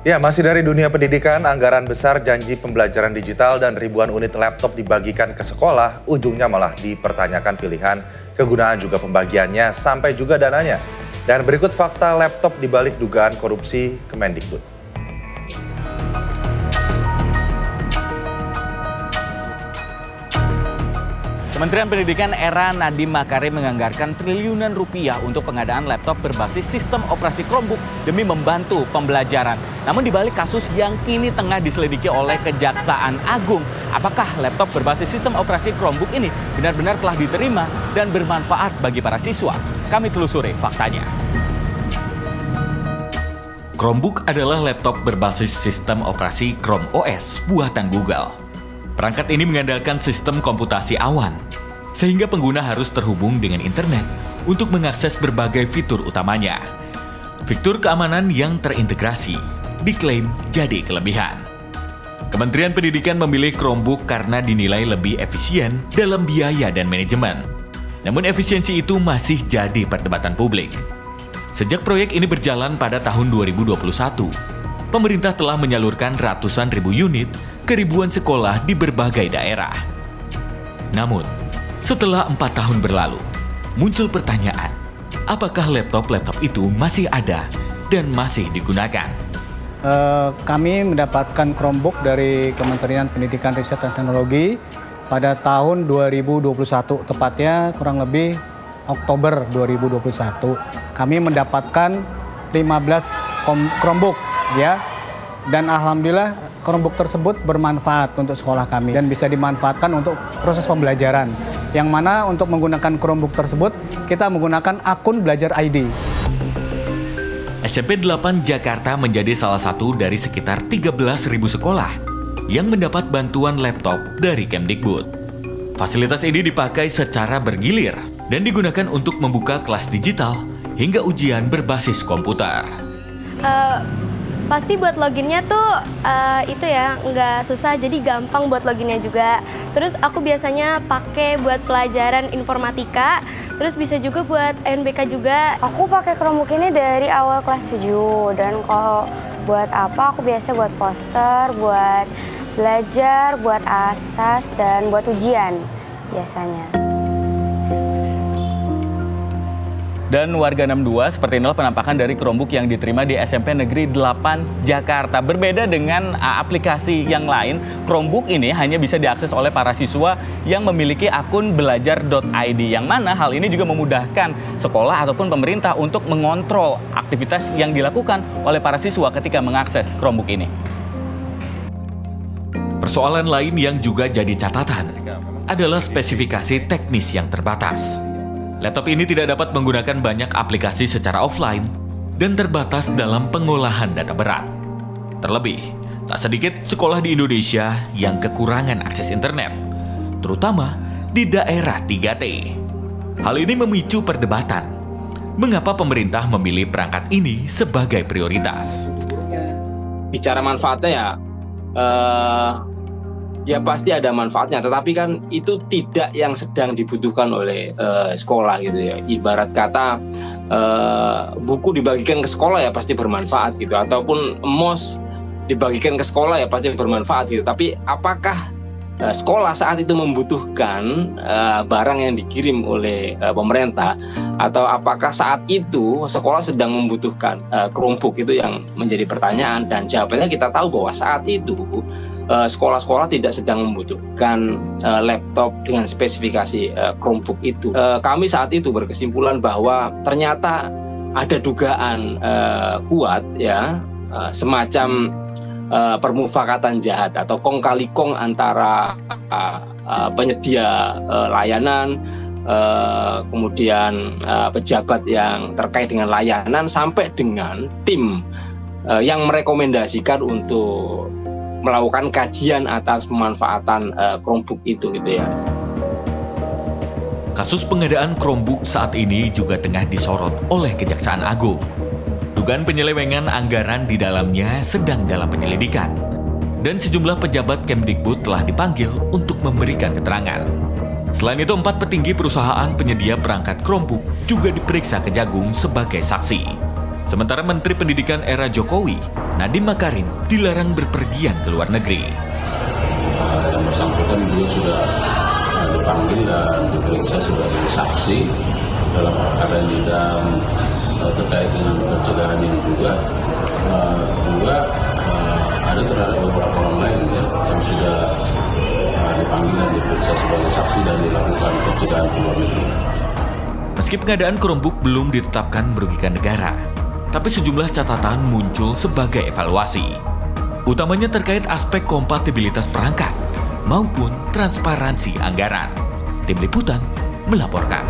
Ya, masih dari dunia pendidikan, anggaran besar janji pembelajaran digital dan ribuan unit laptop dibagikan ke sekolah, ujungnya malah dipertanyakan pilihan, kegunaan juga pembagiannya, sampai juga dananya. Dan berikut fakta laptop dibalik dugaan korupsi Kemendikbud. Kementerian Pendidikan era Nadiem Makarim menganggarkan triliunan rupiah untuk pengadaan laptop berbasis sistem operasi Chromebook demi membantu pembelajaran. Namun di balik kasus yang kini tengah diselidiki oleh Kejaksaan Agung, apakah laptop berbasis sistem operasi Chromebook ini benar-benar telah diterima dan bermanfaat bagi para siswa? Kami telusuri faktanya. Chromebook adalah laptop berbasis sistem operasi Chrome OS buatan Google. Perangkat ini mengandalkan sistem komputasi awan, sehingga pengguna harus terhubung dengan internet untuk mengakses berbagai fitur utamanya. Fitur keamanan yang terintegrasi diklaim jadi kelebihan. Kementerian Pendidikan memilih Chromebook karena dinilai lebih efisien dalam biaya dan manajemen. Namun efisiensi itu masih jadi perdebatan publik. Sejak proyek ini berjalan pada tahun 2021, pemerintah telah menyalurkan ratusan ribu unit ke ribuan sekolah di berbagai daerah. Namun, setelah 4 tahun berlalu, muncul pertanyaan, apakah laptop-laptop itu masih ada dan masih digunakan? Kami mendapatkan Chromebook dari Kementerian Pendidikan, Riset, dan Teknologi pada tahun 2021, tepatnya kurang lebih Oktober 2021. Kami mendapatkan 15 Chromebook, ya. Dan alhamdulillah Chromebook tersebut bermanfaat untuk sekolah kami dan bisa dimanfaatkan untuk proses pembelajaran. Yang mana untuk menggunakan Chromebook tersebut, kita menggunakan akun Belajar ID. SMP 8 Jakarta menjadi salah satu dari sekitar 13.000 sekolah yang mendapat bantuan laptop dari Kemdikbud. Fasilitas ini dipakai secara bergilir dan digunakan untuk membuka kelas digital hingga ujian berbasis komputer. Pasti buat loginnya tuh itu ya nggak susah, jadi gampang buat loginnya juga. Terus aku biasanya pakai buat pelajaran informatika, terus bisa juga buat NBK juga. Aku pakai Chromebook ini dari awal kelas 7 dan kalau buat apa aku biasa buat poster, buat belajar, buat asas dan buat ujian biasanya. Dan warga 62, seperti inilah penampakan dari Chromebook yang diterima di SMP Negeri 8 Jakarta. Berbeda dengan aplikasi yang lain, Chromebook ini hanya bisa diakses oleh para siswa yang memiliki akun belajar.id, yang mana hal ini juga memudahkan sekolah ataupun pemerintah untuk mengontrol aktivitas yang dilakukan oleh para siswa ketika mengakses Chromebook ini. Persoalan lain yang juga jadi catatan adalah spesifikasi teknis yang terbatas. Laptop ini tidak dapat menggunakan banyak aplikasi secara offline dan terbatas dalam pengolahan data berat. Terlebih, tak sedikit sekolah di Indonesia yang kekurangan akses internet, terutama di daerah 3T. Hal ini memicu perdebatan. Mengapa pemerintah memilih perangkat ini sebagai prioritas? Bicara manfaatnya ya pasti ada manfaatnya, tetapi kan itu tidak yang sedang dibutuhkan oleh sekolah gitu ya. Ibarat kata buku dibagikan ke sekolah ya pasti bermanfaat gitu, ataupun mouse dibagikan ke sekolah ya pasti bermanfaat gitu. Tapi apakah sekolah saat itu membutuhkan barang yang dikirim oleh pemerintah, atau apakah saat itu sekolah sedang membutuhkan Chromebook, itu yang menjadi pertanyaan. Dan jawabannya kita tahu bahwa saat itu sekolah-sekolah tidak sedang membutuhkan laptop dengan spesifikasi Chromebook itu. Kami saat itu berkesimpulan bahwa ternyata ada dugaan kuat ya, semacam permufakatan jahat atau kong kali kong antara penyedia layanan, kemudian pejabat yang terkait dengan layanan, sampai dengan tim yang merekomendasikan untuk melakukan kajian atas pemanfaatan Chromebook itu gitu ya. Kasus pengadaan Chromebook saat ini juga tengah disorot oleh Kejaksaan Agung. Dugaan penyelewengan anggaran di dalamnya sedang dalam penyelidikan. Dan sejumlah pejabat Kemdikbud telah dipanggil untuk memberikan keterangan. Selain itu, 4 petinggi perusahaan penyedia perangkat Chromebook juga diperiksa Kejagung sebagai saksi. Sementara Menteri Pendidikan era Jokowi, Nadiem Makarim, dilarang berpergian ke luar negeri. Yang bersangkutan dia sudah dipanggil dan diperiksa sebagai saksi dalam perkara ini, dan terkait dengan pencegahan ini juga ada terhadap beberapa orang lain yang sudah dipanggil dan diperiksa sebagai saksi dan dilakukan pencegahan ke luar negeri. Meski pengadaan Chromebook belum ditetapkan merugikan negara, tapi sejumlah catatan muncul sebagai evaluasi. Utamanya terkait aspek kompatibilitas perangkat maupun transparansi anggaran. Tim Liputan melaporkan.